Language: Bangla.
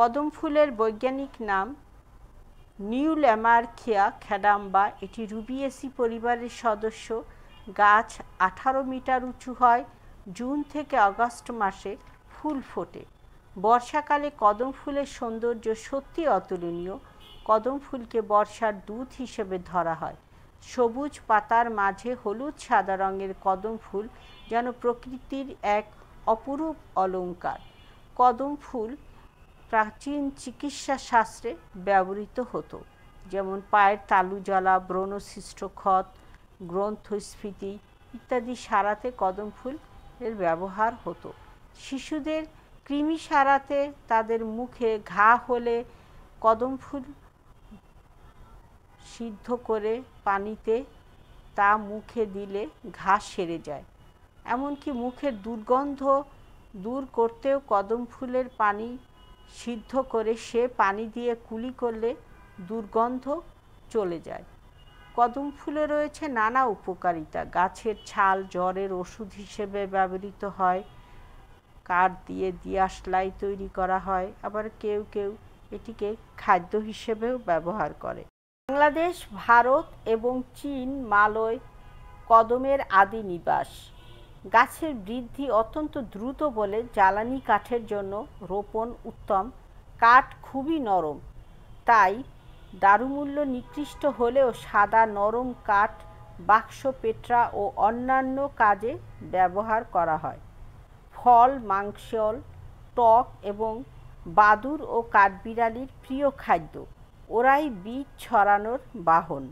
কদম ফুলের বৈজ্ঞানিক নাম নিউল্যামারখিয়া খ্যাডাম্বা। এটি রুবিয়েসি পরিবারের সদস্য। গাছ 18 মিটার উঁচু হয়। জুন থেকে আগস্ট মাসে ফুল ফোটে। বর্ষাকালে কদম ফুলের সৌন্দর্য সত্যি অতুলনীয়। কদম ফুলকে বর্ষার দূত হিসেবে ধরা হয়। সবুজ পাতার মাঝে হলুদ সাদা রঙের কদম ফুল যেন প্রকৃতির এক অপরূপ অলঙ্কার। কদম ফুল প্রাচীন চিকিৎসা শাস্ত্রে ব্যবহৃত হতো, যেমন পায়ের তালু জ্বালা, ব্রণশিষ্ট ক্ষত, গ্রন্থস্ফীতি ইত্যাদি সারাতে কদম ফুলের ব্যবহার হতো। শিশুদের কৃমি সারাতে, তাদের মুখে ঘা হলে কদম ফুল সিদ্ধ করে পানিতে তা মুখে দিলে ঘা সেরে যায়। এমনকি মুখের দুর্গন্ধ দূর করতেও কদম ফুলের পানি সিদ্ধ করে সে পানি দিয়ে কুলি করলে দুর্গন্ধ চলে যায়। কদম ফুলে রয়েছে নানা উপকারিতা। গাছের ছাল জ্বরের ওষুধ হিসেবে ব্যবহৃত হয়। কাঠ দিয়ে দিয়াশলাই তৈরি করা হয়। আবার কেউ কেউ এটিকে খাদ্য হিসেবেও ব্যবহার করে। বাংলাদেশ, ভারত এবং চীন মালয় কদমের আদি নিবাস। গাছের বৃদ্ধি অত্যন্ত দ্রুত বলে জ্বালানি কাঠের জন্য রোপণ উত্তম। কাঠ খুবই নরম, তাই দারুমূল্য নিকৃষ্ট হলেও সাদা নরম কাঠ বাক্স, পেট্রা ও অন্যান্য কাজে ব্যবহার করা হয়। ফল, মাংসল, টক এবং বাদুড় ও কাঠবিড়ালির প্রিয় খাদ্য। ওরাই বীজ ছড়ানোর বাহন।